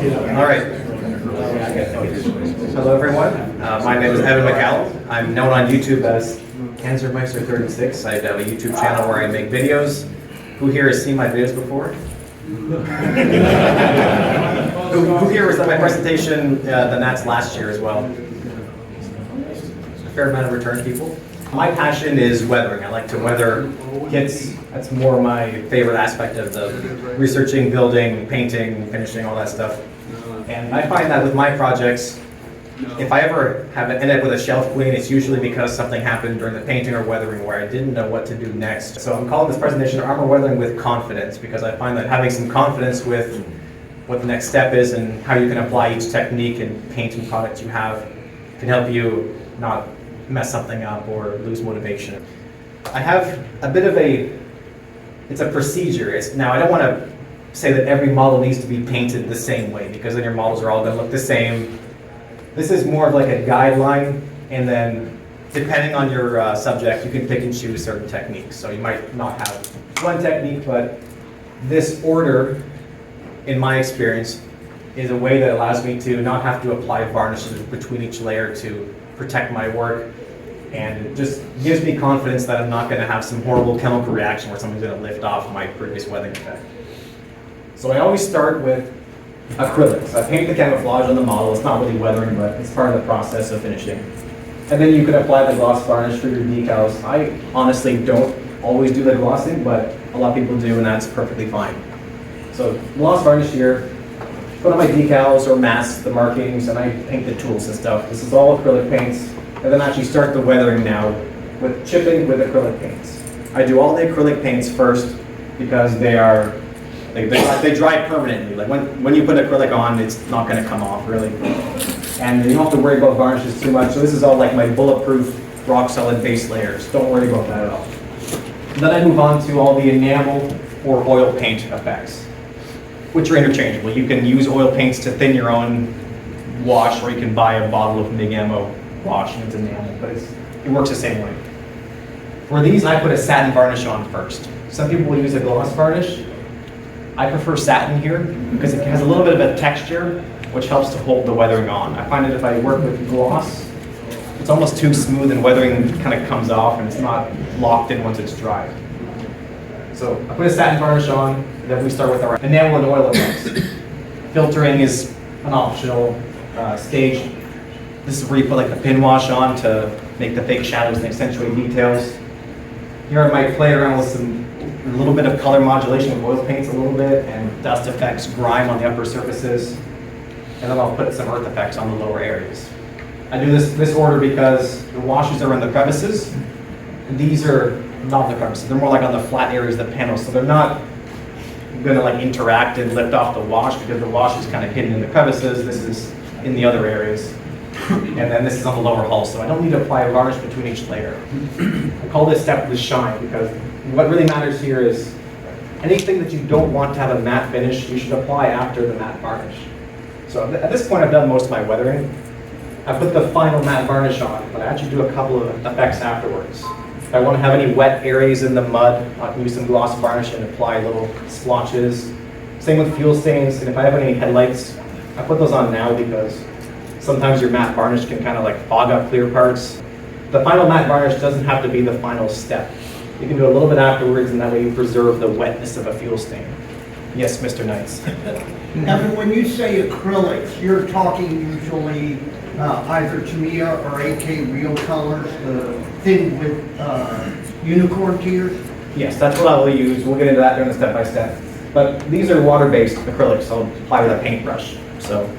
All right. Hello, everyone. My name is Evan McCallum. I'm known on YouTube as Panzermeister36. I have a YouTube channel where I make videos. Who here has seen my videos before? Who here was at my presentation, the Nats last year as well? A fair amount of return people. My passion is weathering. I like to weather kits. That's more my favorite aspect of the researching, building, painting, finishing, all that stuff. And I find that with my projects, if I ever end up with a shelf clean, it's usually because something happened during the painting or weathering where I didn't know what to do next. So I'm calling this presentation Armour Weathering with Confidence, because I find that having some confidence with what the next step is and how you can apply each technique and painting product you have can help you not mess something up or lose motivation. I have a bit of it's a procedure. Now I don't want to say that every model needs to be painted the same way, because then your models are all going to look the same. This is more of like a guideline, and then depending on your subject, you can pick and choose certain techniques. So you might not have one technique, but this order, in my experience, is a way that allows me to not have to apply varnishes between each layer to protect my work, and it just gives me confidence that I'm not going to have some horrible chemical reaction where something's going to lift off my previous weathering effect. So I always start with acrylics. I paint the camouflage on the model. It's not really weathering, but it's part of the process of finishing. And then you can apply the gloss varnish for your decals. I honestly don't always do the glossing, but a lot of people do, and that's perfectly fine. So gloss varnish here, put on my decals or mask the markings, and I paint the tools and stuff. This is all acrylic paints. And then actually start the weathering now with chipping with acrylic paints. I do all the acrylic paints first because they dry permanently. Like when you put acrylic on, it's not going to come off really. And you don't have to worry about varnishes too much. So this is all like my bulletproof rock solid base layers. Don't worry about that at all. Then I move on to all the enamel or oil paint effects, which are interchangeable. You can use oil paints to thin your own wash, or you can buy a bottle of Big Ammo wash and it's enamel, but it works the same way. For these, I put a satin varnish on first. Some people will use a gloss varnish. I prefer satin here because it has a little bit of a texture, which helps to hold the weathering on. I find that if I work with gloss, it's almost too smooth and weathering kind of comes off and it's not locked in once it's dry. So I put a satin varnish on, and then we start with our enamel and oil effects. Filtering is an optional stage. This is where you put like the pin wash on to make the fake shadows and accentuate details. Here I might play around with a little bit of color modulation with oil paints a little bit, and dust effects, grime on the upper surfaces, and then I'll put some earth effects on the lower areas. I do this order because the washes are in the crevices, and these are not the crevices. They're more like on the flat areas of the panel, so they're not going to like interact and lift off the wash because the wash is kind of hidden in the crevices. This is in the other areas. And then this is on the lower hull, so I don't need to apply a varnish between each layer. I call this step the shine, because what really matters here is anything that you don't want to have a matte finish, you should apply after the matte varnish. So at this point, I've done most of my weathering. I put the final matte varnish on, but I actually do a couple of effects afterwards. If I want to have any wet areas in the mud, I can use some gloss varnish and apply little splotches. Same with fuel stains, and if I have any headlights, I put those on now because sometimes your matte varnish can kind of like fog up clear parts. The final matte varnish doesn't have to be the final step. You can do a little bit afterwards, and that way you preserve the wetness of a fuel stain. Yes, Mr. Knights. Evan, when you say acrylics, you're talking usually either Tamiya or AK real colors, thin with unicorn tears? Yes, that's what I will use. We'll get into that during the step-by-step. But these are water-based acrylics, so I'll apply with a paintbrush. So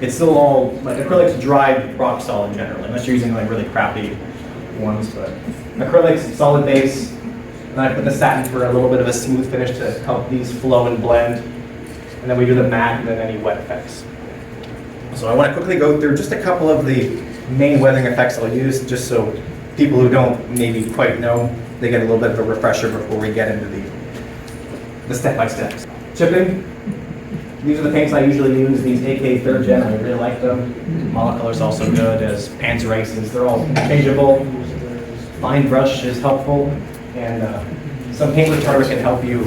it's still all, like acrylics dry rock solid generally, unless you're using like really crappy ones, but acrylics, solid base, and I put the satin for a little bit of a smooth finish to help these flow and blend, and then we do the matte and then any wet effects. So I want to quickly go through just a couple of the main weathering effects I'll use, just so people who don't maybe quite know, they get a little bit of a refresher before we get into the step-by-steps. Chipping. These are the paints I usually use, these AK 3rd Gen, I really like them. Monocolor is also good, as Panzer Aces, they're all interchangeable. Fine brush is helpful, and some paint retarder can help you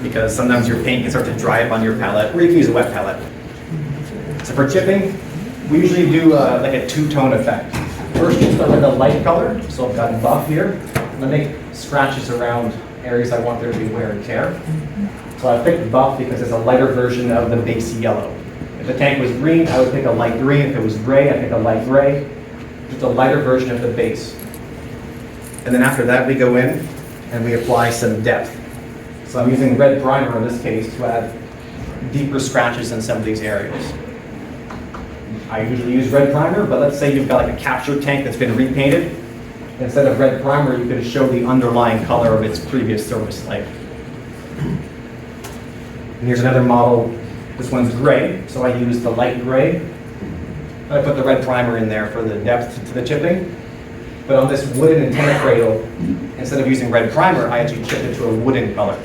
because sometimes your paint can start to dry up on your palette, or you can use a wet palette. So for chipping, we usually do like a two-tone effect. First, you start with a light color, so I've got buff here. I'm gonna make scratches around areas I want there to be wear and tear. So I picked buff because it's a lighter version of the base yellow. If the tank was green, I would pick a light green. If it was gray, I'd pick a light gray. Just a lighter version of the base. And then after that, we go in and we apply some depth. So I'm using red primer in this case to add deeper scratches in some of these areas. I usually use red primer, but let's say you've got like a capture tank that's been repainted. Instead of red primer, you can show the underlying color of its previous service life. And here's another model. This one's gray, so I use the light gray. I put the red primer in there for the depth to the chipping. But on this wooden antenna cradle, instead of using red primer, I actually chipped it to a wooden color.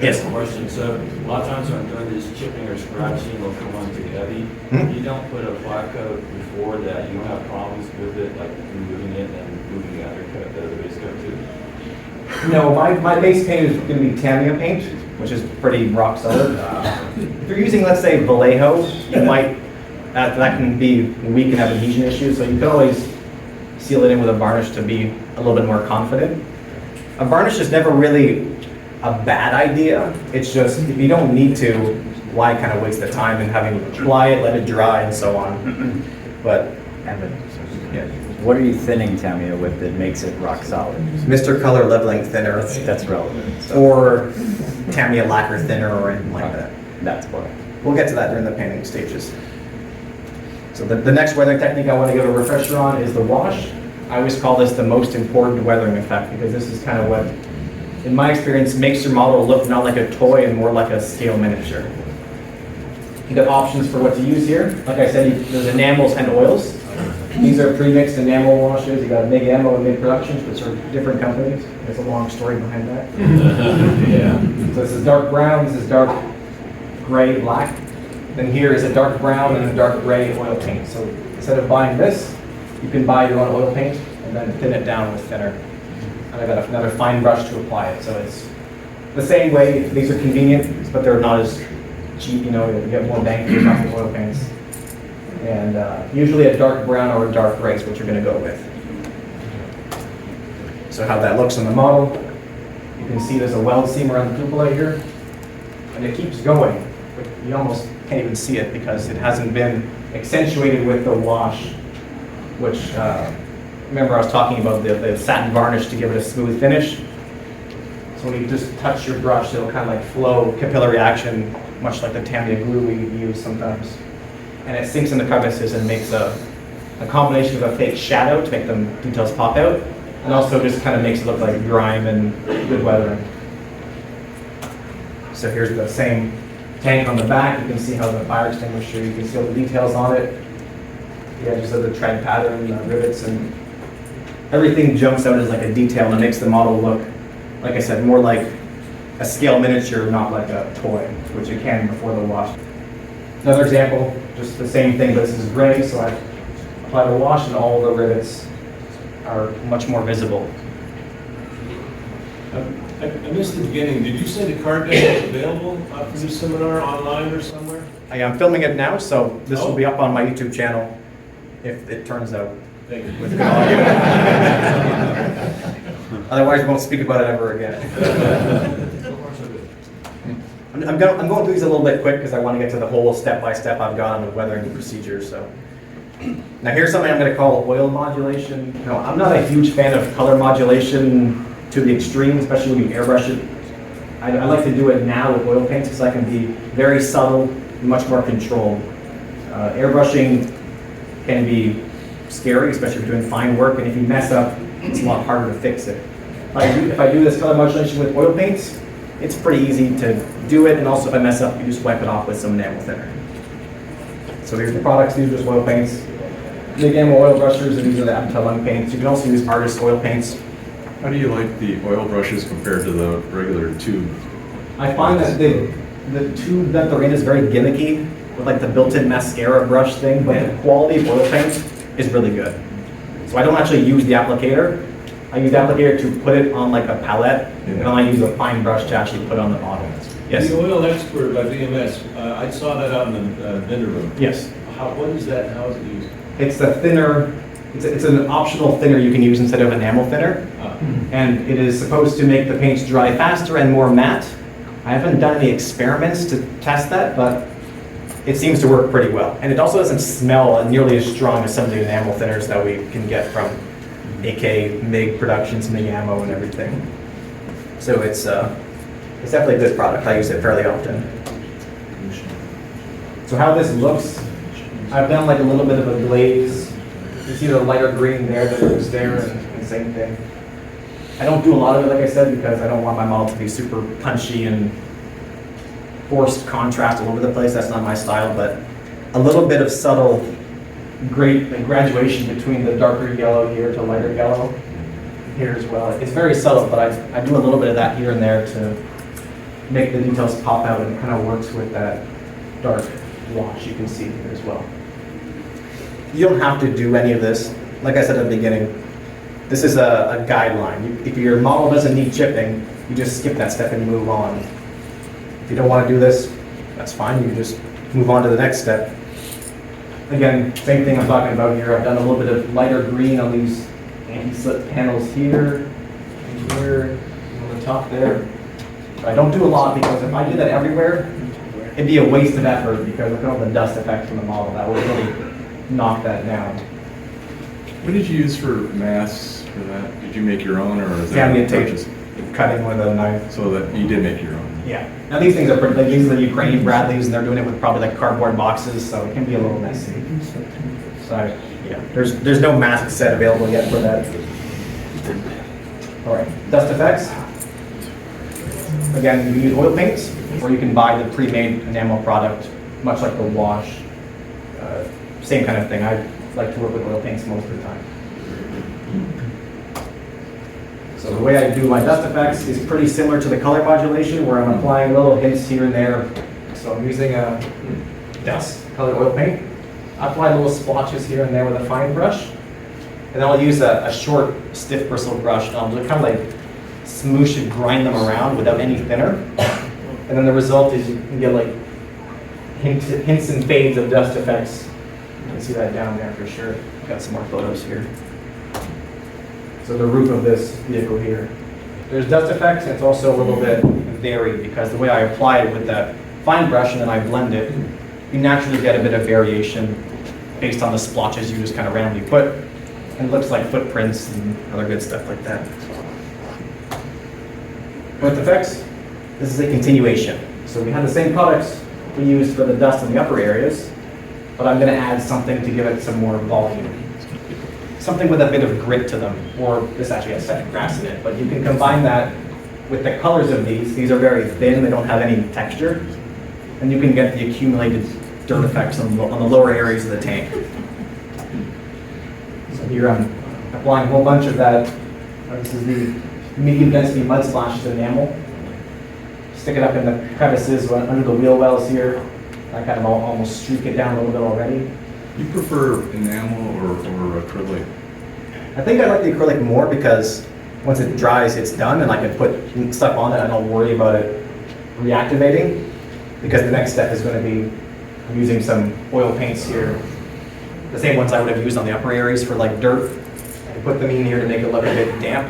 Yes. Question. So a lot of times when I'm doing this chipping or scratching, they'll come on too heavy. You don't put a flat coat before that. You don't have problems with it, like removing it and moving the undercoat, the base coat too. No, my base paint is going to be Tamiya paint, which is pretty rock solid. If you're using, let's say, Vallejo, you might that can be weak and have adhesion issues. So you can always seal it in with a varnish to be a little bit more confident. A varnish is never really a bad idea. It's just, if you don't need to, why kind of waste the time in having to apply it, let it dry, and so on. But, yeah. What are you thinning Tamiya with that makes it rock solid? Mr. Color Leveling Thinner. That's relevant. So Or Tamiya Lacquer Thinner or anything like that. that's why. We'll get to that during the painting stages. So the next weathering technique I want to give a refresher on is the wash. I always call this the most important weathering effect because this is kind of what, in my experience, makes your model look not like a toy and more like a scale miniature. You got options for what to use here. Like I said, there's enamels and oils. These are pre-mixed enamel washes. You got Big Ammo and Big Productions, which are different companies. There's a long story behind that. Yeah. So this is dark brown, this is dark gray, black. Then here is a dark brown and a dark gray oil paint. So instead of buying this, you can buy your own oil paint and then thin it down with thinner. And I got another fine brush to apply it. So it's the same way. These are convenient, but they're not as cheap. You know, you get more bang for your buck with oil paints. And usually a dark brown or a dark gray is what you're going to go with. So how that looks on the model, you can see there's a weld seam around the cupola here, and it keeps going. But you almost can't even see it because it hasn't been accentuated with the wash, which, remember I was talking about the satin varnish to give it a smooth finish. So when you just touch your brush, it'll kind of like flow capillary action, much like the Tamiya glue we use sometimes. And it sinks in the crevices and makes a combination of a fake shadow to make the details pop out, and also just kind of makes it look like grime and good weathering. So here's the same tank on the back. You can see how the fire extinguisher, you can see all the details on it. The edges of the tread pattern, the rivets, and everything jumps out as like a detail and makes the model look, like I said, more like a scale miniature, not like a toy, which it can before the wash. Another example, just the same thing, but this is gray, so I apply the wash and all the rivets are much more visible. I missed the beginning. Did you say the card deck is available for this seminar online or somewhere? I am filming it now, so this will be up on my YouTube channel if it turns out Thank you. with good audio. Otherwise, we won't speak about it ever again. I'm going through these a little bit quick because I want to get to the whole step-by-step I've got on the weathering procedure. So now here's something I'm going to call oil modulation. No, I'm not a huge fan of color modulation to the extreme, especially when you airbrush it. I like to do it now with oil paints because I can be very subtle, much more controlled. Airbrushing can be scary, especially if you're doing fine work, and if you mess up, it's a lot harder to fix it. If I do this color modulation with oil paints, it's pretty easy to do it, and also if I mess up, you just wipe it off with some enamel thinner. So here's the products. These are just oil paints. Big Ammo oil brushers, and these are the Apatite lung paints. You can also use artist oil paints. How do you like the oil brushes compared to the regular tube? I find that the tube that they're in is very gimmicky, with like the built-in mascara brush thing, but the quality of oil paint is really good. So I don't actually use the applicator. I use the applicator to put it on like a palette, and then Yeah. I use a fine brush to actually put on the bottom. Yes? The oil expert by VMS, I saw that out in the vendor room. Yes. What is that, how is it used? It's the thinner, it's an optional thinner you can use instead of enamel thinner. And it is supposed to make the paints dry faster and more matte. I haven't done any experiments to test that, but it seems to work pretty well. And it also doesn't smell nearly as strong as some of the enamel thinners that we can get from AK, MIG Productions, MIG Ammo and everything. So it's definitely a good product. I use it fairly often. So how this looks, I've done like a little bit of a glaze. You see the lighter green there that was there, and same thing. I don't do a lot of it, like I said, because I don't want my model to be super punchy and forced contrast all over the place. That's not my style, but a little bit of subtle graduation between the darker yellow here to lighter yellow here as well. It's very subtle, but I do a little bit of that here and there to make the details pop out, and it kind of works with that dark wash you can see here as well. You don't have to do any of this. Like I said at the beginning, this is a guideline. If your model doesn't need chipping, you just skip that step and move on. If you don't want to do this, that's fine. You just move on to the next step. Again, same thing I'm talking about here. I've done a little bit of lighter green on these anti-slip panels here, and here, on the top there. But I don't do a lot, because if I did that everywhere, it'd be a waste of effort, because look at all the dust effects from the model. That would really knock that down. What did you use for masks for that? Did you make your own, or is that Ambient tape, purchase? cutting with a knife. So that you did make your own? Yeah. Now these things are pretty, like these are the Ukrainian Bradleys, and they're doing it with probably like cardboard boxes, so it can be a little messy. So yeah, there's no mask set available yet for that. All right, dust effects. Again, you can use oil paints, or you can buy the pre-made enamel product, much like the wash. Same kind of thing. I like to work with oil paints most of the time. So the way I do my dust effects is pretty similar to the color modulation, where I'm applying little hints here and there. So I'm using a dust colored oil paint. I apply little splotches here and there with a fine brush. And then I'll use a short, stiff bristle brush, and I'll just kind of like smoosh and grind them around without any thinner. And then the result is you can get like hints and fades of dust effects. You can see that down there for sure. Got some more photos here. So the roof of this vehicle here. There's dust effects, and it's also a little bit varied, because the way I apply it with that fine brush and then I blend it, you naturally get a bit of variation based on the splotches you just kind of randomly put. And it looks like footprints and other good stuff like that. With effects, this is a continuation. So we have the same products we used for the dust in the upper areas, but I'm going to add something to give it some more volume. Something with a bit of grit to them, or this actually has Satin grass in it, but you can combine that with the colors of these. These are very thin, they don't have any texture, and you can get the accumulated dirt effects on the lower areas of the tank. So here I'm applying a whole bunch of that. This is the medium density mud splashes enamel. Stick it up in the crevices under the wheel wells here. I kind of almost streak it down a little bit already. You prefer enamel or acrylic? I think I like the acrylic more, because once it dries, it's done, and I can put stuff on it. I don't worry about it reactivating, because the next step is going to be using some oil paints here. The same ones I would have used on the upper areas for like dirt. I can put them in here to make it look a bit damp.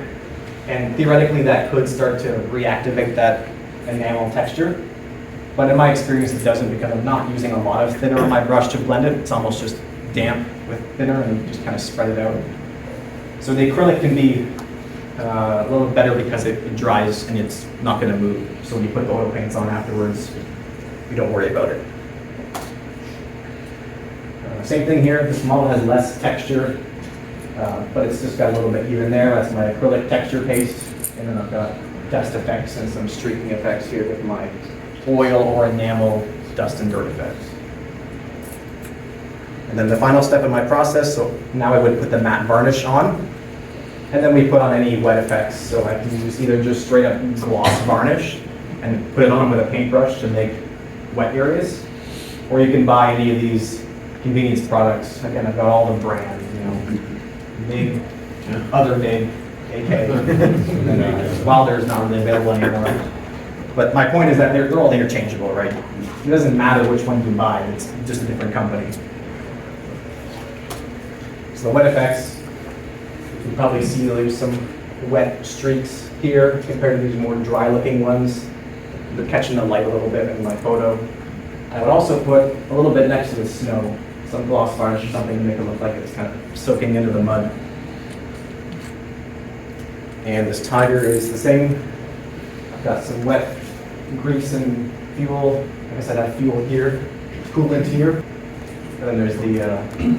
And theoretically, that could start to reactivate that enamel texture. But in my experience, it doesn't, because I'm not using a lot of thinner on my brush to blend it. It's almost just damp with thinner, and you just kind of spread it out. So the acrylic can be a little better, because it dries and it's not going to move. So when you put the oil paints on afterwards, you don't worry about it. Same thing here. This model has less texture, but it's just got a little bit here and there. That's my acrylic texture paste. And then I've got dust effects and some streaking effects here with my oil or enamel dust and dirt effects. And then the final step in my process, so now I would put the matte varnish on, and then we put on any wet effects. So I can use either just straight up gloss varnish and put it on with a paintbrush to make wet areas, or you can buy any of these convenience products. Again, I've got all the brands, MIG, other MIG, AK. And then, Wilder's not really available anymore. But my point is that they're all interchangeable, right? It doesn't matter which one you buy, it's just a different company. So the wet effects, you can probably see there's some wet streaks here compared to these more dry looking ones. They're catching the light a little bit in my photo. I would also put a little bit next to the snow, some gloss varnish or something to make it look like it's kind of soaking into the mud. And this tiger is the same. I've got some wet grease and fuel. Like I said, I have fuel here, coolant here. And then there's the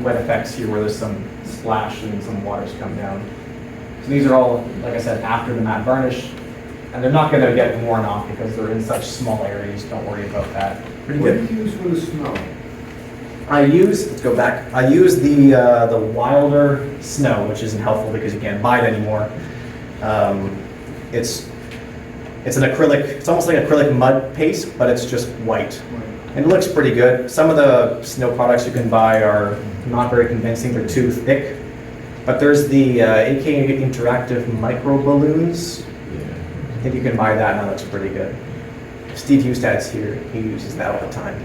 wet effects here where there's some splash and some waters come down. So these are all, like I said, after the matte varnish. And they're not going to get worn off because they're in such small areas. Don't worry about that. Pretty What good. do you use for the snow? Let's go back. I use the Wilder Snow, which isn't helpful because you can't buy it anymore. It's an acrylic, it's almost like acrylic mud paste, but it's just white. And it looks pretty good. Some of the snow products you can buy are not very convincing, they're too thick. But there's the AK Interactive Micro Balloons. I think you can buy that, and that looks pretty good. Steve Hustad's here, he uses that all the time.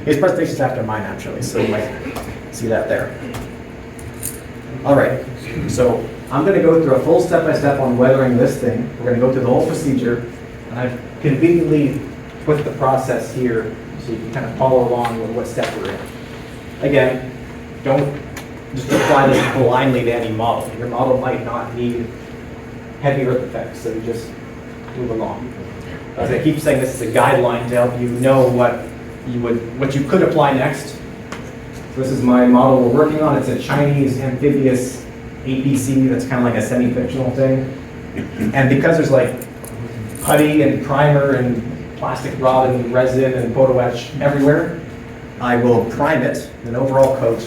His presentation's after mine actually, so you might see that there. All right, so I'm gonna go through a full step-by-step on weathering this thing. We're gonna go through the whole procedure, and I've conveniently put the process here so you can kind of follow along with what step we're in. Again, don't just apply this blindly to any model. Your model might not need heavy earth effects, so you just move along. As I keep saying, this is a guideline to help you know what you could apply next. So this is my model we're working on. It's a Chinese amphibious APC that's kind of like a semi-fictional thing. And because there's like putty and primer and plastic rod and resin and photo etch everywhere, I will prime it, an overall coat.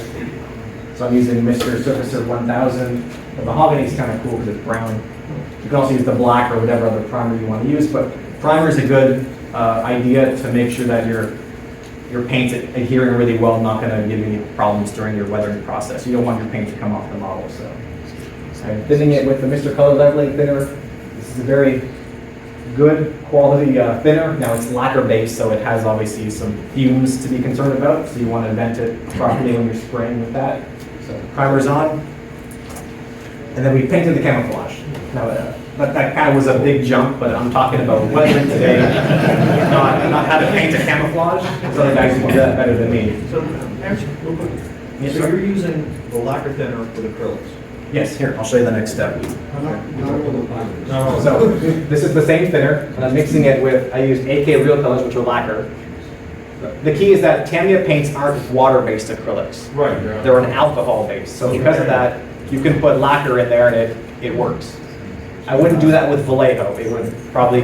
So I'm using Mr. Surfacer 1000. The mahogany is kind of cool because it's brown. You can also use the black or whatever other primer you want to use, but primer is a good idea to make sure that your paint's adhering really well, not going to give you any problems during your weathering process. You don't want your paint to come off the model. So I'm thinning it with the Mr. Color Leveling Thinner. This is a very good quality thinner. Now it's lacquer based, so it has obviously some fumes to be concerned about, so you want to vent it properly when you're spraying with that. So primer's on, and then we painted the camouflage. Now that kind of was a big jump, but I'm talking about weathering today, not how to paint a camouflage. So the guys can do that better than me. So, actually, real quick, Yes, so sir. you're using the lacquer thinner with acrylics? Yes, here, I'll show you the next step. No. So this is the same thinner, and I'm mixing it with, I used AK Real Colors, which are lacquer. The key is that Tamiya paints aren't water-based acrylics. Right. They're an alcohol-based. So because of that, you can put lacquer in there and it works. I wouldn't do that with Vallejo. It would probably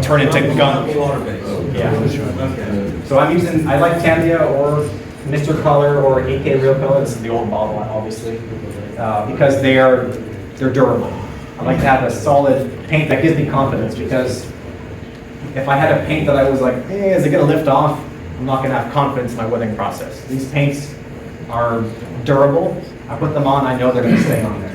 turn into gunk. Water-based. Yeah. Okay. So I like Tamiya or Mr. Color or AK Real Color. This is the old model one, obviously, because they're durable. I like to have a solid paint that gives me confidence, because if I had a paint that I was like, is it going to lift off? I'm not going to have confidence in my weathering process. These paints are durable. I put them on, I know they're going to stay on there.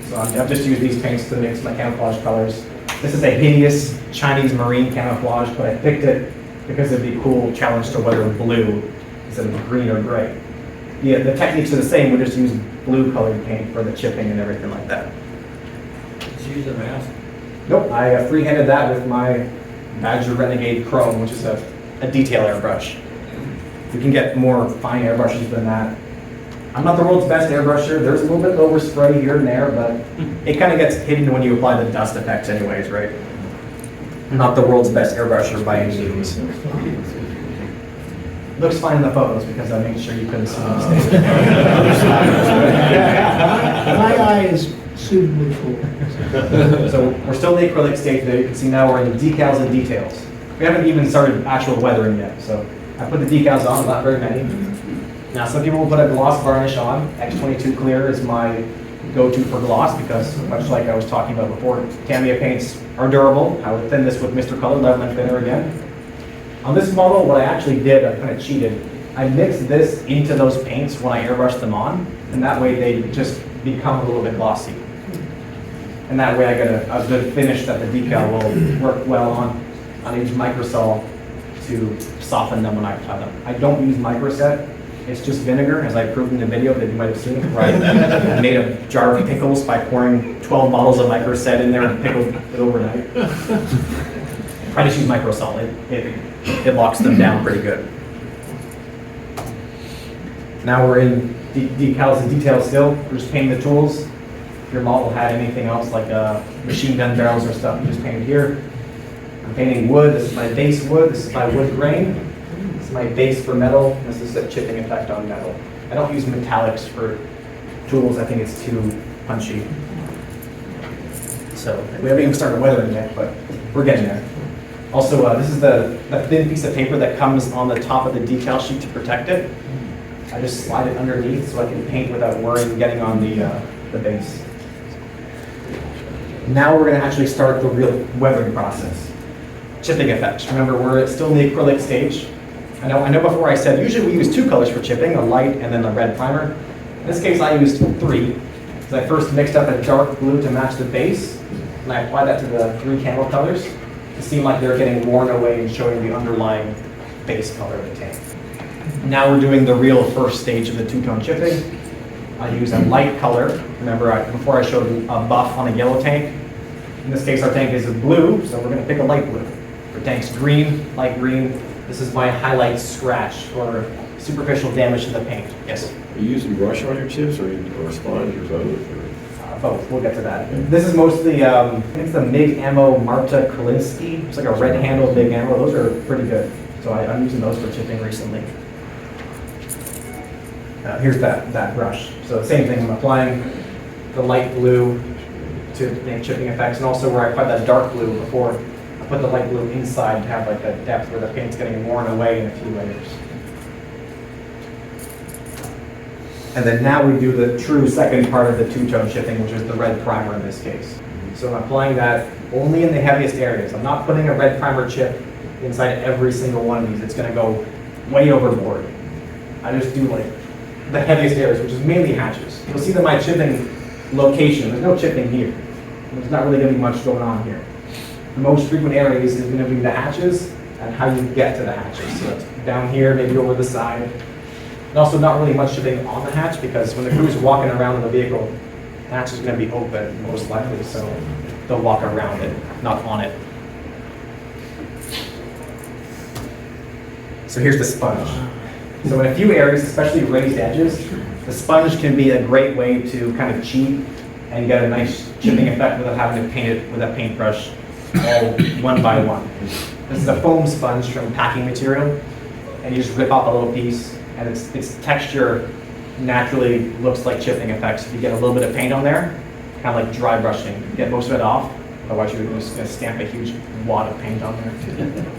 So I've just used these paints to mix my camouflage colors. This is a hideous Chinese marine camouflage, but I picked it because it'd be a cool challenge to weather blue instead of green or gray. Yeah, the techniques are the same, we just use blue colored paint for the chipping and everything like that. Did you use a mask? Nope, I freehanded that with my Badger Renegade Chrome, which is a detail airbrush. You can get more fine airbrushes than that. I'm not the world's best airbrusher. There's a little bit of overspray here and there, but it kind of gets hidden when you apply the dust effects anyways, right? I'm not the world's best airbrusher by any means. Looks fine in the photos because I made sure you couldn't see the mistake. My eye is suitably full. So we're still in the acrylic stage there. You can see now we're in the decals and details. We haven't even started actual weathering yet. So I put the decals on, not very many. Now some people will put a gloss varnish on. X22 Clear is my go-to for gloss because, much like I was talking about before, Tamiya paints are durable. I would thin this with Mr. Color Leveling Thinner again. On this model, what I actually did, I kind of cheated. I mixed this into those paints when I airbrushed them on, and that way they just become a little bit glossy. And that way I get a good finish that the decal will work well on. I use microsol to soften them when I apply them. I don't use microset. It's just vinegar, as I proved in the video that you might have seen, right? I made a jar of pickles by pouring 12 bottles of microset in there and pickled it overnight. I just use microsol. It locks them down pretty good. Now we're in decals and details still. We're just painting the tools. If your model had anything else like machine gun barrels or stuff, you just paint it here. I'm painting wood. This is my base wood. This is my wood grain. This is my base for metal. This is a chipping effect on metal. I don't use metallics for tools. I think it's too punchy. So we haven't even started weathering yet, but we're getting there. Also, this is the thin piece of paper that comes on the top of the decal sheet to protect it. I just slide it underneath so I can paint without worrying getting on the base. Now we're going to actually start the real weathering process. Chipping effects. Remember, we're still in the acrylic stage. I know before I said usually we use 2 colors for chipping, a light and then a red primer. In this case, I used 3. Because I first mixed up a dark blue to match the base, and I applied that to the 3 camo colors. It seemed like they were getting worn away and showing the underlying base color of the tank. Now we're doing the real first stage of the 2-tone chipping. I use a light color. Remember, before I showed a buff on a yellow tank. In this case, our tank is a blue, so we're going to pick a light blue. For tanks green, light green, this is my highlight scratch for superficial damage to the paint. Yes? Are you using brush on your chips or sponge or both? Both. We'll get to that. This is mostly, I think it's the MIG Ammo Marta Kolinsky. It's like a red handled MIG Ammo. Those are pretty good. So I'm using those for chipping recently. Here's that brush. So the same thing, I'm applying the light blue to make chipping effects, and also where I applied that dark blue before, I put the light blue inside to have like that depth where the paint's getting worn away in a few layers. And then now we do the true second part of the 2-tone chipping, which is the red primer in this case. So I'm applying that only in the heaviest areas. I'm not putting a red primer chip inside every single one of these. It's going to go way overboard. I just do like the heaviest areas, which is mainly hatches. You'll see that my chipping location, there's no chipping here. There's not really going to be much going on here. The most frequent areas is going to be the hatches and how you get to the hatches. So it's down here, maybe over the side. And also not really much chipping on the hatch because when the crew's walking around in the vehicle, the hatch is going to be open most likely, so they'll walk around it, not on it. So here's the sponge. So in a few areas, especially raised edges, the sponge can be a great way to kind of cheat and get a nice chipping effect without having to paint it with a paintbrush all one by one. This is a foam sponge from packing material, and you just rip off a little piece, and its texture naturally looks like chipping effects. If you get a little bit of paint on there, kind of like dry brushing, get most of it off, otherwise you're just going to stamp a huge wad of paint on there.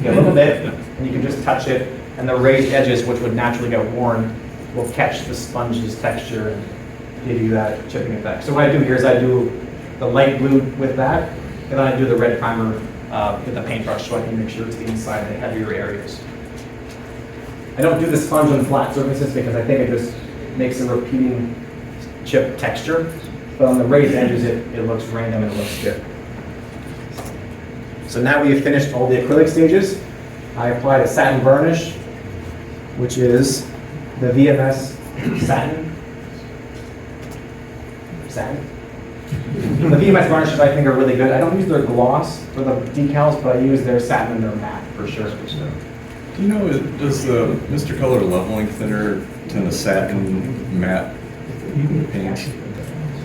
Get a little bit, and you can just touch it, and the raised edges, which would naturally get worn, will catch the sponge's texture and give you that chipping effect. So what I do here is I do the light blue with that, and then I do the red primer with the paintbrush so I can make sure it's inside the heavier areas. I don't do the sponge on flat surfaces because I think it just makes a repeating chip texture, but on the raised edges it looks random and it looks good. So now we have finished all the acrylic stages. I applied a satin varnish, which is the VMS Satin. The VMS varnishes I think are really good. I don't use their gloss for the decals, but I use their satin and their matte for sure. Do you know, does the Mr. Color leveling thinner tend to satin matte paint?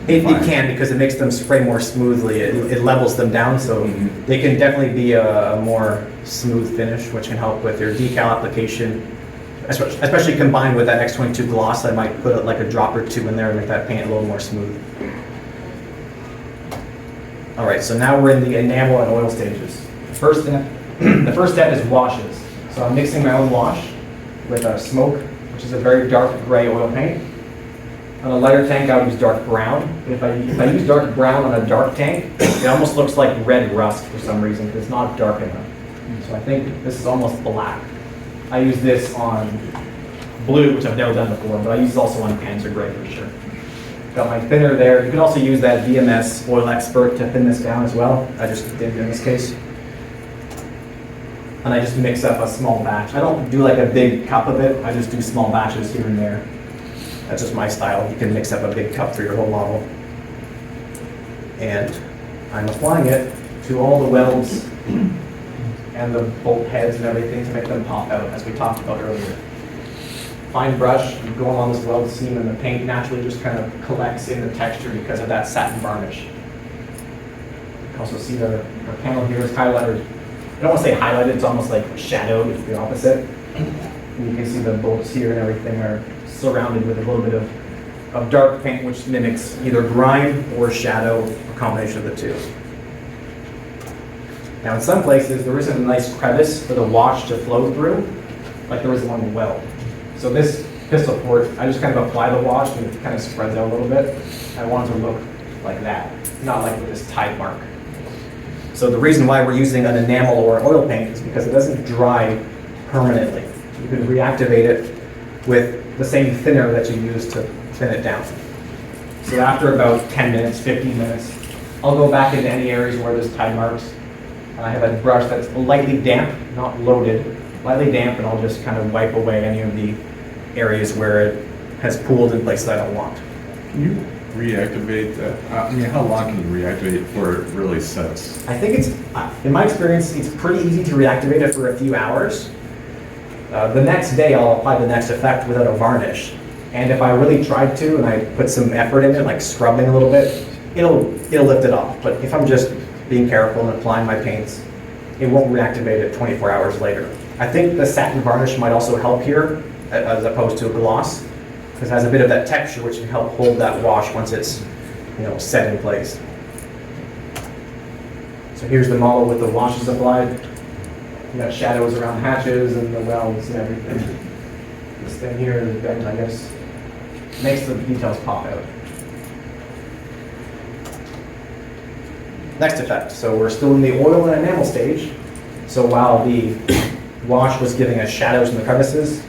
It can, because it makes them spray more smoothly. It levels them down, so they can definitely be a more smooth finish, which can help with your decal application, especially combined with that X22 gloss. I might put like a drop or two in there and make that paint a little more smooth. All right, so now we're in the enamel and oil stages. The first step is washes. So I'm mixing my own wash with a smoke, which is a very dark gray oil paint. On a lighter tank, I would use dark brown. But if I use dark brown on a dark tank, it almost looks like red rust for some reason, because it's not dark enough. So I think this is almost black. I use this on blue, which I've never done before, but I use it also on Panzer gray for sure. Got my thinner there. You can also use that VMS Oil Expert to thin this down as well. I just did in this case. And I just mix up a small batch. I don't do like a big cup of it. I just do small batches here and there. That's just my style. You can mix up a big cup for your whole model. And I'm applying it to all the welds and the bolt heads and everything to make them pop out, as we talked about earlier. Fine brush, you go along this weld seam, and the paint naturally just kind of collects in the texture because of that satin varnish. You can also see the panel here is highlighted. I don't want to say highlighted, it's almost like shadowed, it's the opposite. And you can see the bolts here and everything are surrounded with a little bit of dark paint, which mimics either grime or shadow, a combination of the two. Now in some places, there isn't a nice crevice for the wash to flow through, like there is along the weld. So this pistol port, I just kind of apply the wash and it kind of spreads out a little bit. I want it to look like that, not like with this tide mark. So the reason why we're using an enamel or an oil paint is because it doesn't dry permanently. You can reactivate it with the same thinner that you use to thin it down. So after about 10 minutes, 15 minutes, I'll go back into any areas where there's tide marks. And I have a brush that's lightly damp, not loaded, lightly damp, and I'll just kind of wipe away any of the areas where it has pooled in places I don't want. Can you reactivate that? I mean, how long can you reactivate it before it really sets? I think it's, in my experience, it's pretty easy to reactivate it for a few hours. The next day, I'll apply the next effect without a varnish. And if I really tried to, and I put some effort in it, like scrubbing a little bit, it'll lift it off. But if I'm just being careful and applying my paints, it won't reactivate it 24 hours later. I think the satin varnish might also help here, as opposed to a gloss, because it has a bit of that texture which can help hold that wash once it's, set in place. So here's the model with the washes applied. You got shadows around hatches and the welds and everything. This thing here is bent, I guess, makes the details pop out. Next effect. So we're still in the oil and enamel stage. So while the wash was giving us shadows in the crevices,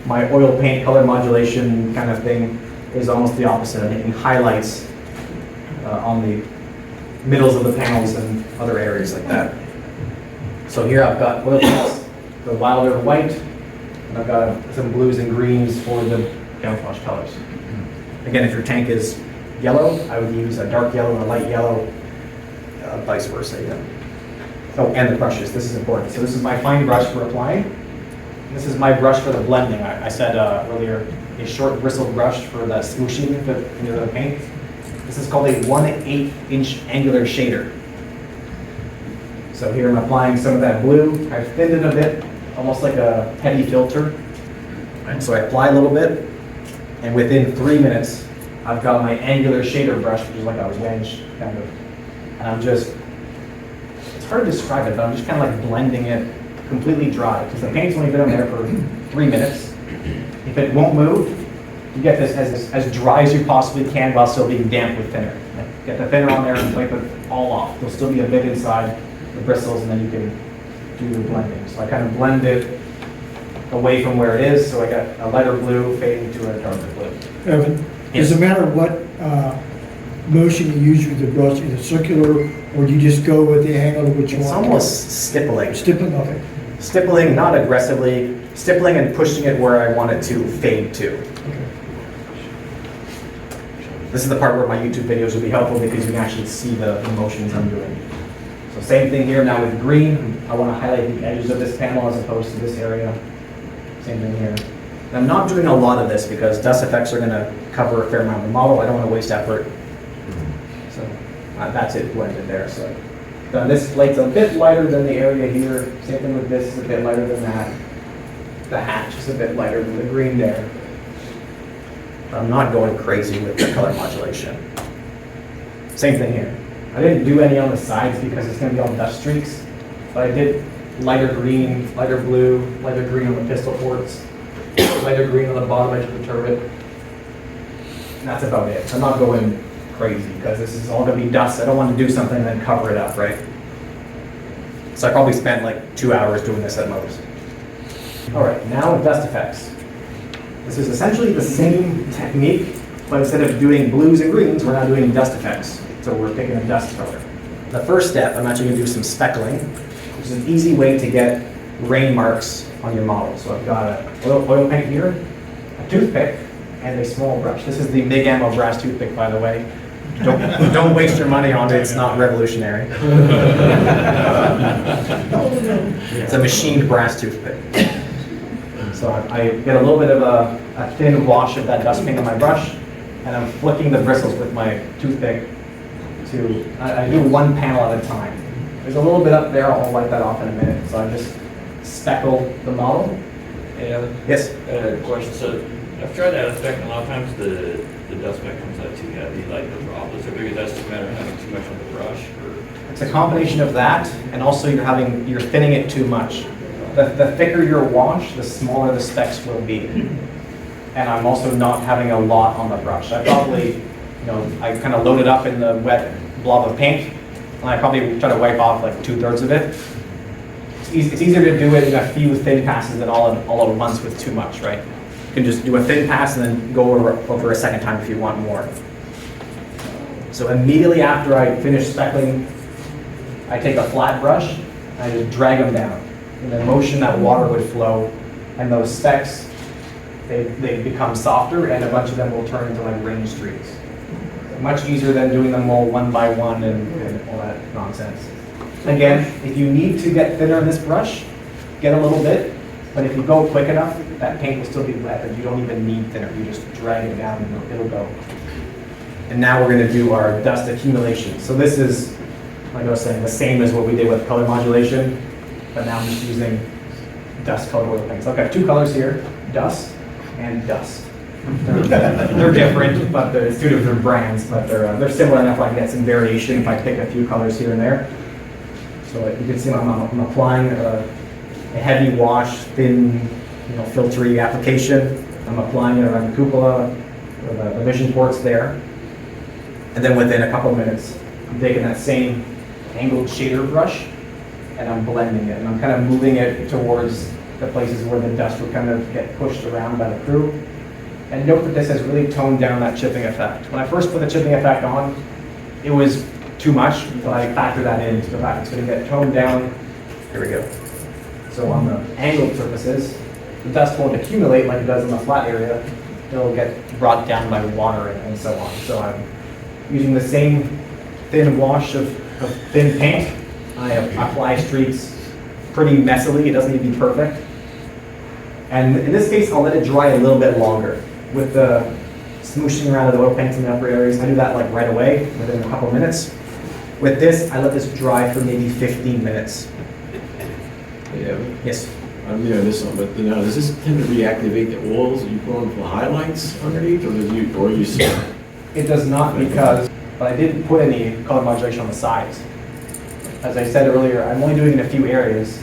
my oil paint color modulation kind of thing is almost the opposite. I'm making highlights on the middles of the panels and other areas like that. So here I've got oil paints, the wilder white, and I've got some blues and greens for the camouflage colors. Again, if your tank is yellow, I would use a dark yellow and a light yellow, vice versa. Oh, and the brushes, this is important. So this is my fine brush for applying. This is my brush for the blending. I said earlier, a short bristled brush for the smooshing into the paint. This is called a 1/8 inch angular shader. So here I'm applying some of that blue. I've thinned it a bit, almost like a heavy filter. And so I apply a little bit, and within 3 minutes, I've got my angular shader brush, which is like a wedge, kind of. And I'm just, it's hard to describe it, but I'm just kind of like blending it completely dry, because the paint's only been on there for 3 minutes. If it won't move, you get this as dry as you possibly can while still being damp with thinner. Like, get the thinner on there and wipe it all off. There'll still be a bit inside the bristles, and then you can do the blending. So I kind of blend it away from where it is, so I got a lighter blue fading to a darker blue. Evan, does it matter what motion you use with the brush, either circular, or do you just go with the angle of what you It's want? almost stippling. Stippling, okay. Stippling, not aggressively, stippling and pushing it where I want it to fade to. This is the part where my YouTube videos will be helpful because you can actually see the motions I'm doing. So same thing here now with green. I want to highlight the edges of this panel as opposed to this area. Same thing here. And I'm not doing a lot of this because dust effects are going to cover a fair amount of the model. I don't want to waste effort. So that's it blended there. So this plate's a bit lighter than the area here. Same thing with this, is a bit lighter than that. The hatch is a bit lighter than the green there. I'm not going crazy with the color modulation. Same thing here. I didn't do any on the sides because it's going to be all dust streaks, but I did lighter green, lighter blue, lighter green on the pistol ports, lighter green on the bottom edge of the turret. And that's about it. I'm not going crazy because this is all going to be dust. I don't want to do something and then cover it up, right? So I probably spent like 2 hours doing this at most. All right, now dust effects. This is essentially the same technique, But instead of doing blues and greens, we're now doing dust effects. So we're picking a dust color. The first step, I'm actually gonna do some speckling, which is an easy way to get rain marks on your model. So I've got a oil paint here, a toothpick, and a small brush. This is the Big Ammo brass toothpick, by the way. Don't waste your money on it, it's not revolutionary. It's a machined brass toothpick. So I get a little bit of a thin wash of that dust paint on my brush, and I'm flicking the bristles with my toothpick I do one panel at a time. There's a little bit up there, I'll wipe that off in a minute. So I just speckle the model. Yeah. Yes? Question, so I've tried that effect, and a lot of times the dust speck comes out too heavy, like the drop. Is it because that's just a matter of having too much on the brush? Or? It's a combination of that, and also you're thinning it too much. The thicker your wash, the smaller the specks will be. And I'm also not having a lot on the brush. I probably, I kind of load it up in the wet blob of paint, and I probably try to wipe off like 2/3 of it. It's easier to do it in a few thin passes than all at once with too much, right? You can just do a thin pass and then go over a second time if you want more. So immediately after I finish speckling, I take a flat brush and I just drag them down. In the motion, that water would flow, and those specks, they become softer, and a bunch of them will turn into like rain streaks. Much easier than doing them all one by one and all that nonsense. Again, if you need to get thinner in this brush, get a little bit, but if you go quick enough, that paint will still be wet, and you don't even need thinner. You just drag it down and it'll go. And now we're gonna do our dust accumulation. So this is, like I was saying, the same as what we did with color modulation, but now I'm just using dust colored oil paints. So I've got two colors here, dust and dust. They're different, but it's two different brands, but they're similar enough I can get some variation if I pick a few colors here and there. So you can see I'm applying a heavy wash, thin, filtery application. I'm applying it around the cupola, or the vision ports there. And then within a couple of minutes, I'm taking that same angled shader brush and I'm blending it. And I'm kind of moving it towards the places where the dust would kind of get pushed around by the crew. And note that this has really toned down that chipping effect. When I first put the chipping effect on, it was too much, so I factor that into the fact it's going to get toned down. Here we go. So on the angled surfaces, the dust won't accumulate like it does in the flat area. It'll get brought down by water and so on. So I'm using the same thin wash of thin paint. I apply streaks pretty messily. It doesn't need to be perfect. And in this case, I'll let it dry a little bit longer. With the smooshing around of the oil paints in the upper areas, I do that like right away, within a couple minutes. With this, I let this dry for maybe 15 minutes. Yeah, Yes. I mean, I missed something, but now, does this tend to reactivate the oils that you put on for highlights underneath, or you It does not, because I didn't put any color modulation on the sides. As I said earlier, I'm only doing it in a few areas,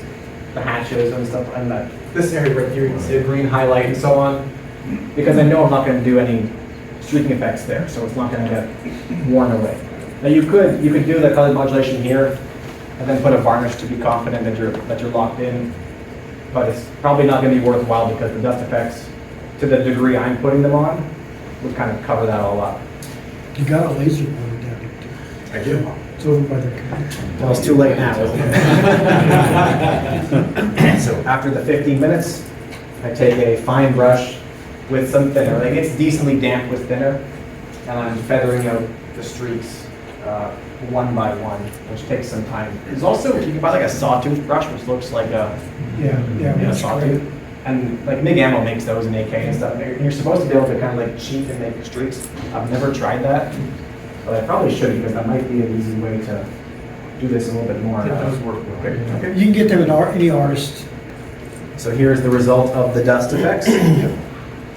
the hatches and stuff, and this area right here, you can see a green highlight and so on, because I know I'm not going to do any streaking effects there, so it's not going to get worn away. Now you could do the color modulation here, and then put a varnish to be confident that you're locked in, but it's probably not going to be worthwhile because the dust effects, to the degree I'm putting them on, would kind of cover that all up. You got a laser pointer down there too. I do. It's over by the computer. Well, it's too late now, isn't it? So after the 15 minutes, I take a fine brush with some thinner. Like it's decently damp with thinner, and I'm feathering out the streaks one by one, which takes some time. There's also, you can buy like a sawtooth brush, which looks like a Yeah, that's sawtooth. great. And like Big Ammo makes those in AK and stuff. And you're supposed to be able to kind of like cheat and make streaks. I've never tried that, but I probably should because that might be an easy way to do this a little bit more. It does work well. Okay. You can get them at any artist. So here's the result of the dust effects.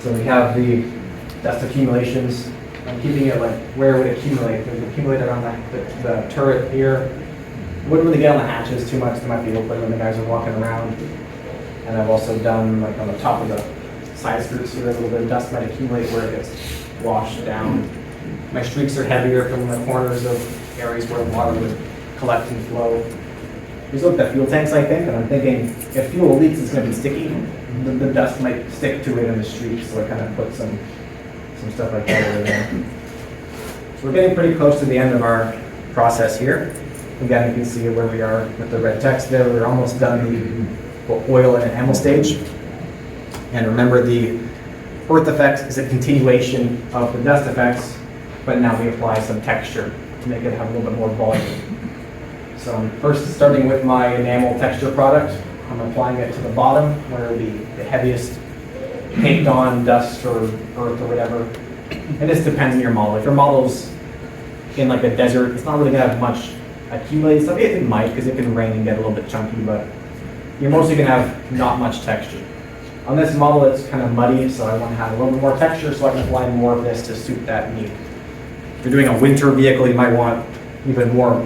So we have the dust accumulations. I'm keeping it like where it would accumulate. It would accumulate around the turret here. Wouldn't really get on the hatches too much. They might be open when the guys are walking around. And I've also done like on the top of the side screws here, a little bit of dust might accumulate where it gets washed down. My streaks are heavier from the corners of areas where water would collect and flow. These look at the fuel tanks, I think, and I'm thinking if fuel leaks, it's going to be sticky. The dust might stick to it in the streaks, so I kind of put some some stuff like that over there. So we're getting pretty close to the end of our process here. Again, you can see where we are with the red text there. We're almost done the oil and enamel stage. And remember, the earth effect is a continuation of the dust effects, but now we apply some texture to make it have a little bit more volume. So I'm first starting with my enamel texture product. I'm applying it to the bottom where the heaviest paint on dust or earth or whatever. And this depends on your model. If your model's in like a desert, it's not really gonna have much accumulated stuff. It might, because it can rain and get a little bit chunky, but you're mostly gonna have not much texture. On this model, it's kind of muddy, so I want to have a little bit more texture so I can apply more of this to suit that need. If you're doing a winter vehicle, you might want even more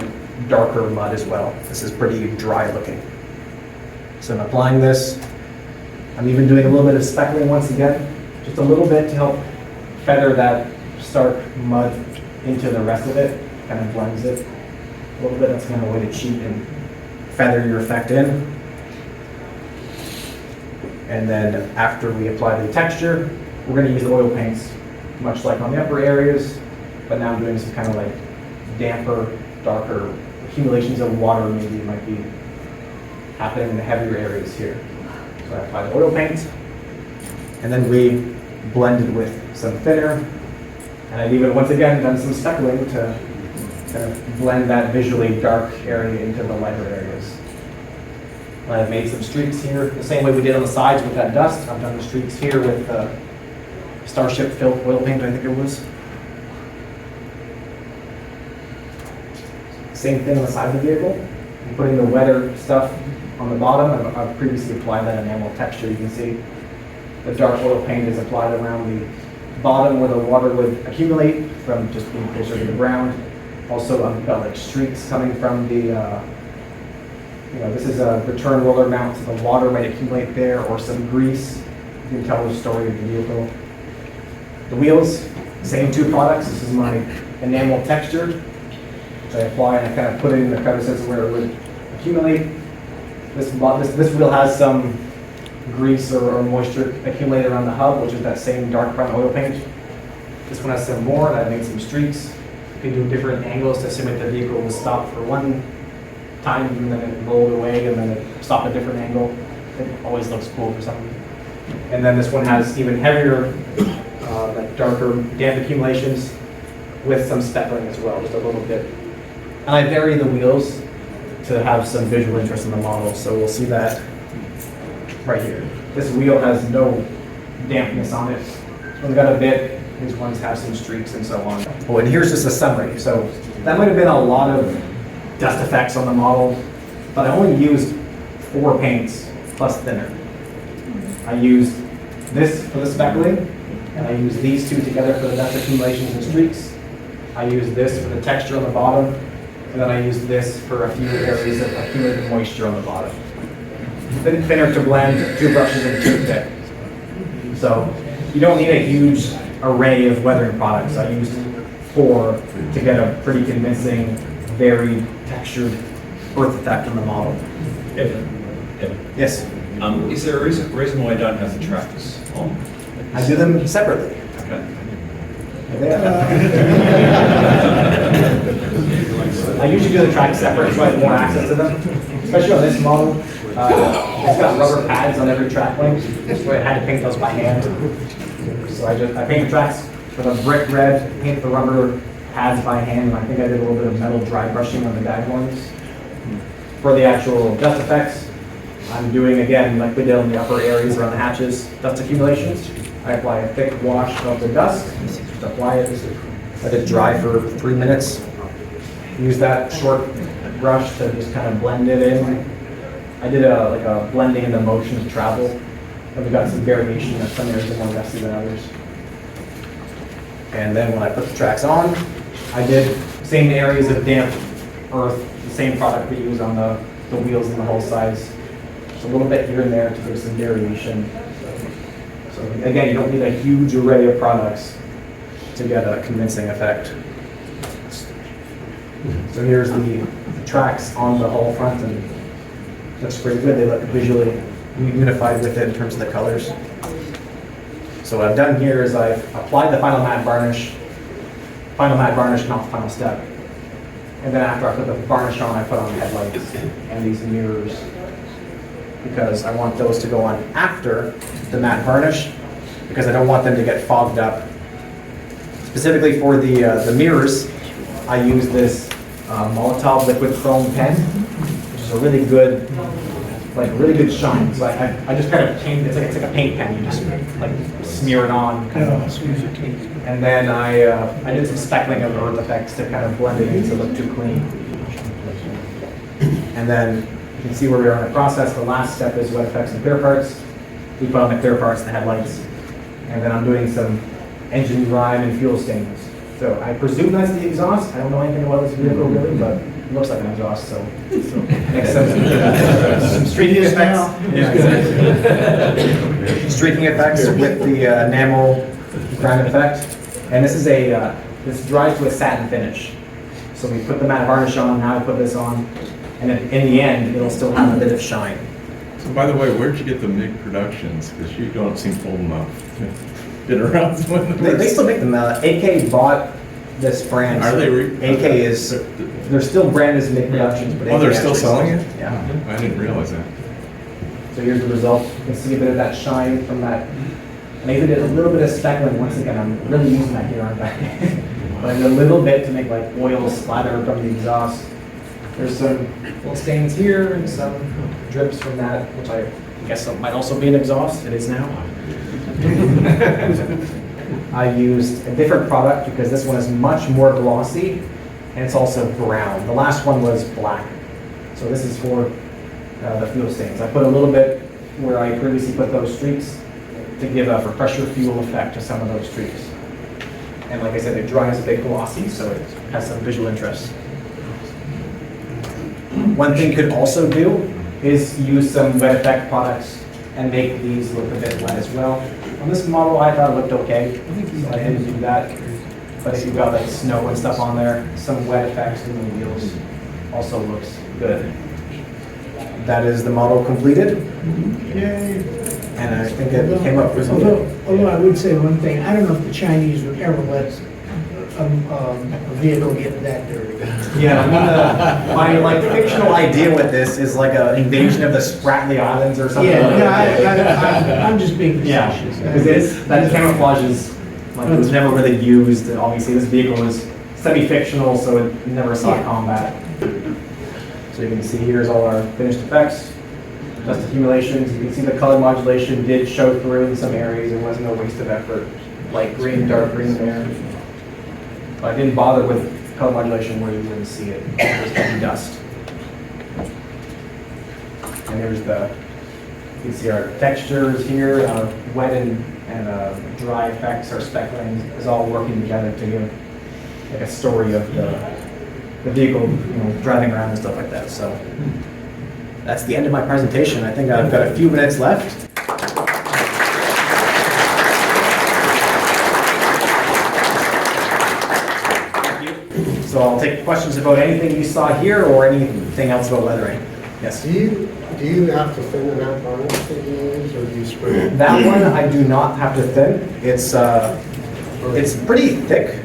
darker mud as well. This is pretty dry looking. So I'm applying this. I'm even doing a little bit of speckling once again, just a little bit to help feather that stark mud into the rest of it, kind of blends it a little bit. That's kind of a way to cheat and feather your effect in. And then after we apply the texture, we're going to use the oil paints, much like on the upper areas, but now I'm doing some kind of like damper, darker accumulations of water maybe might be happening in the heavier areas here. So I apply the oil paint, and then we blended with some thinner, and I've even once again done some speckling to kind of blend that visually dark area into the lighter areas. And I've made some streaks here, the same way we did on the sides with that dust. I've done the streaks here with Starship Filth oil paint, I think it was. Same thing on the side of the vehicle. I'm putting the wetter stuff on the bottom. I've previously applied that enamel texture. You can see the dark oil paint is applied around the bottom where the water would accumulate from just being closer to the ground. Also, I've got like streaks coming from the this is a return roller mount, so the water might accumulate there, or some grease. You can tell the story of the vehicle. The wheels, same two products. This is my enamel texture, which I apply and I kind of put it in the crevices where it would accumulate. This wheel has some grease or moisture accumulated around the hub, which is that same dark brown oil paint. This one has some more, and I've made some streaks. You can do different angles to simulate the vehicle will stop for one time, and then it rolled away, and then it stopped at a different angle. It always looks cool for some reason. And then this one has even heavier, like darker damp accumulations with some speckling as well, just a little bit. And I vary the wheels to have some visual interest in the model, so we'll see that right here. This wheel has no dampness on it. This one's got a bit, these ones have some streaks and so on. Oh, and here's just a summary. So that might have been a lot of dust effects on the model, but I only used 4 paints plus thinner. I used this for the speckling, and I used these two together for the dust accumulations and streaks. I used this for the texture on the bottom, and then I used this for a few areas of accumulated moisture on the bottom. Thinner to blend, 2 brushes and 2 thick. So you don't need a huge array of weathering products. I used 4 to get a pretty convincing, very textured earth effect on the model. Evan, Yes, is there a reason why I don't have the tracks on? I do them separately. Okay. I usually do the tracks separate so I have more access to them, especially on this model. It's got rubber pads on every track link, so I had to paint those by hand. So I paint the tracks with a brick red, paint the rubber pads by hand, and I think I did a little bit of metal dry brushing on the bag ones. For the actual dust effects, I'm doing, again, like we did on the upper areas around the hatches, dust accumulations. I apply a thick wash of the dust, just apply it, let it dry for 3 minutes. Use that short brush to just kind of blend it in. I did a blending in the motion of travel, and we got some variation of some areas are more messy than others. And then when I put the tracks on, I did same areas of damp earth, the same product we use on the wheels and the hull sides. Just a little bit here and there to give some variation. So again, you don't need a huge array of products to get a convincing effect. So here's the tracks on the hull front, and looks pretty good. They look visually unified with it in terms of the colors. So So what I've done here is I've applied the final matte varnish, not the final step. And then after I put the varnish on, I put on the headlights and these mirrors, because I want those to go on after the matte varnish, because I don't want them to get fogged up. Specifically for the mirrors, I use this Molotov liquid chrome pen, which is a really good, really good shine. So I just kind of paint, it's like a paint pen, you just like smear it on. Kind of. And then I did some speckling of earth effects to kind of blend it in to look too clean. And then you can see where we are in the process. The last step is wet effects and clear parts. We put on the clear parts, the headlights. And then I'm doing some engine grime and fuel stains. So I presume that's the exhaust. I don't know anything about this vehicle really, but it looks like an exhaust, so makes sense. Some streaking effects. Streaking effects with the enamel grime effect. And this is this dries to a satin finish. So we put the matte varnish on, now I put this on, and then in the end, it'll still have a bit of shine. So by the way, where'd you get the MIG productions? Because you don't seem old enough to get around to one of the They still make them. AK bought this brand. Are they AK is, they're still branded as MIG Productions, but Oh, AK they're still actually selling it? Yeah. I didn't realize that. So here's the result. You can see a bit of that shine from that. And I even did a little bit of speckling. Once again, I'm really using that here, aren't I? But I did a little bit to make like oil splatter from the exhaust. There's some little stains here and some drips from that, which I guess might also be an exhaust. It is now. I used a different product because this one is much more glossy and it's also brown. The last one was black. So this is for the fuel stains. I put a little bit where I previously put those streaks to give a refresher fuel effect to some of those streaks. And like I said, it dries a bit glossy, so it has some visual interest. One thing you could also do is use some wet effect products and make these look a bit wet as well. On this model, I thought it looked okay, so I didn't do that. But if you've got like snow and stuff on there, some wet effects in the wheels also looks good. That is the model completed. Yay. And I think it came up with Although I would say one thing, I don't know if the Chinese would ever let a vehicle get that dirty. Yeah, my like fictional idea with this is like an invasion of the Spratly Islands or something. Yeah, I'm just being facetious. Because that camouflage is like it was never really used. And obviously, this vehicle was semi-fictional, so it never saw combat. So you can see here's all our finished effects, dust accumulations. You can see the color modulation did show through in some areas. There was no waste of effort. Light green, dark green there. But I didn't bother with color modulation where you wouldn't see it. It was heavy dust. And there's you can see our textures here, wet and dry effects, our speckling is all working together to give like a story of the vehicle, driving around and stuff like that. So that's the end of my presentation. I think I've got a few minutes left. So I'll take questions about anything you saw here or anything else about leathering. Yes? Do you have to thin the matte varnish that you use, or do you spray it? That one I do not have to thin. It's pretty thick.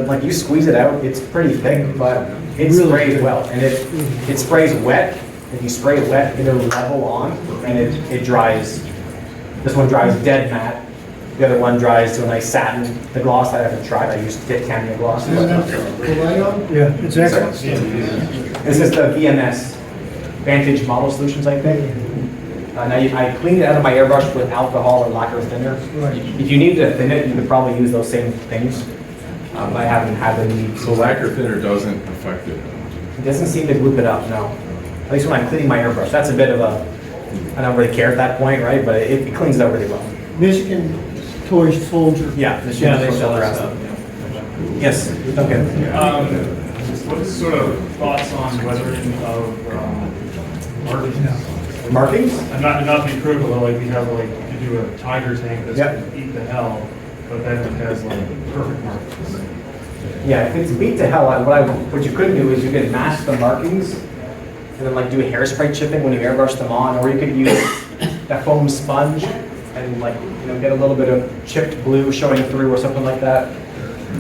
Like you squeeze it out, it's pretty thick, but it sprays well. And it sprays wet. If you spray it wet, it'll level on and it dries. This one dries dead matte. The other one dries to a nice satin. The gloss I haven't tried. I used titanium gloss. Yeah, it's excellent. This is the VMS, Vantage Model Solutions, I think. Now I cleaned it out of my airbrush with alcohol or lacquer thinner. Right. If you need to thin it, you could probably use those same things. But I haven't had the need. So lacquer thinner doesn't affect it. It doesn't seem to gloop it up, no. At least when I'm cleaning my airbrush. That's a bit of I don't really care at that point, right? But it cleans it up really well. Michigan Toy Soldier. Yeah, they sell their stuff. Yes, okay. What sort of thoughts on weathering of markings? Markings? And not to be critical, but like we have you do a tiger tank that's Yep. beat the hell, but then it has perfect markings. Yeah, if it's beat to hell, what you could do is you could mask the markings and then do a hairspray chipping when you airbrush them on, or you could use a foam sponge and and like, get a little bit of chipped blue showing through or something like that.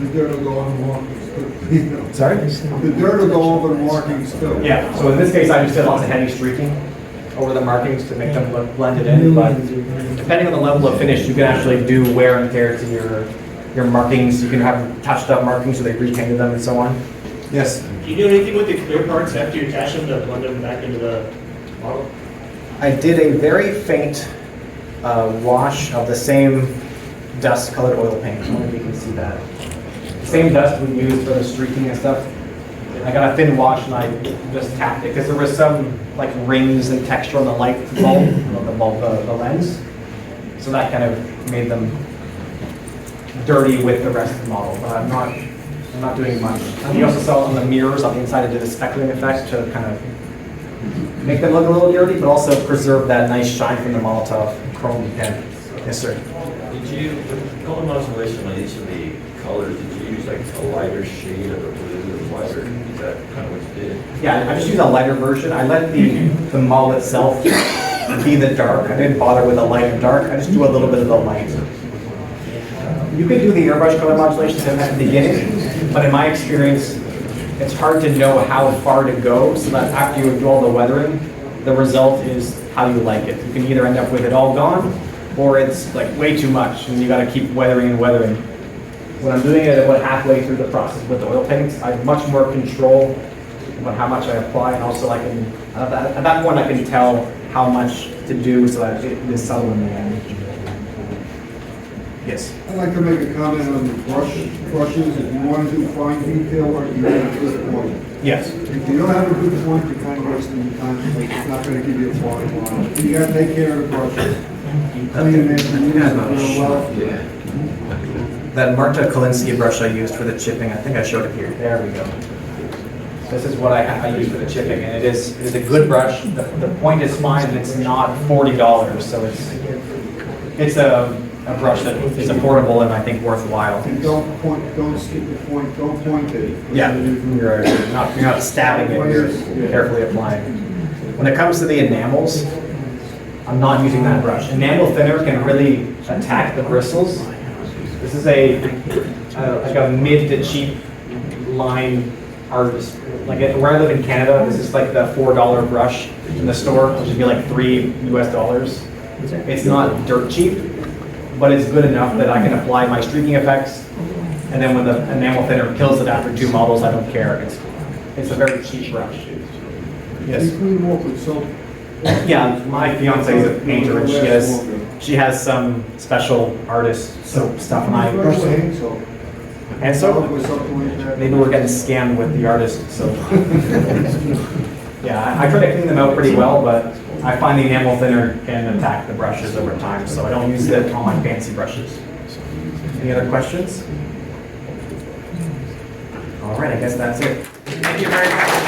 The dirt will go on the markings. Sorry? The dirt will go over the markings too. Yeah, so in this case, I just did lots of heavy streaking over the markings to make them look blended in, but depending on the level of finish, you can actually do wear and tear to your markings. You can have touched up markings so they repainted them and so on. Yes? Do you do anything with the clear parts after you attach them to blend them back into the model? I did a very faint wash of the same dust colored oil paint. I don't know if you can see that. Same dust we used for the streaking and stuff. I got a thin wash and I just tapped it because there was some like rings and texture on the light bulb, the lens. So that kind of made them dirty with the rest of the model. But I'm not doing much. You also saw on the mirrors on the inside, I did a speckling effect to kind of make them look a little dirty, but also preserve that nice shine from the Molotov chrome pen. Yes, sir. Did you, with color modulation on each of the colors, did you use like a lighter shade of the blue or lighter? Is that kind of what you did? Yeah, I just used a lighter version. I let the model itself be the dark. I didn't bother with the light and dark. I just do a little bit of the light. You can do the airbrush color modulation at the beginning, but in my experience, it's hard to know how far to go so that after you do all the weathering, the result is how you like it. You can either end up with it all gone, or it's like way too much and you gotta keep weathering and weathering. When I'm doing it about halfway through the process with the oil paints, I have much more control about how much I apply, and also I can, at that point I can tell how much to do so that it is subtle in the end. Yes? I'd like to make a comment on the brushes. If you want to do fine detail work, you have a good point. Yes. If you don't have a good point, you're kind of wasting your time. It's not going to give you a bottom line. You got to take care of the brushes. Clean them and use them real well. That Marta Kolinsky brush I used for the chipping, I think I showed it here. There we go. This is what I use for the chipping, and it is a good brush. The point is fine, and it's not $40, so it's a brush that is affordable and I think worthwhile. And don't point, don't skip the point, don't point it. Yeah, you're not stabbing it, you're carefully applying. When it comes to the enamels, I'm not using that brush. Enamel thinner can really attack the bristles. This is like a mid to cheap line artist. Like where I live in Canada, this is like the $4 brush in the store, which would be like $3 US. It's not dirt cheap, but it's good enough that I can apply my streaking effects, and then when the enamel thinner kills it after 2 models, I don't care. It's a very cheap brush. Yes. You clean them off with soap. Yeah, my fiance is a painter, and she has some special artist soap stuff, and I Brush the hand soap. and so With something like that. maybe we're getting scammed with the artist soap. Yeah, I try to clean them out pretty well, but I find the enamel thinner can attack the brushes over time, so I don't use it on my fancy brushes. Any other questions? All right, I guess that's it. Thank you very much.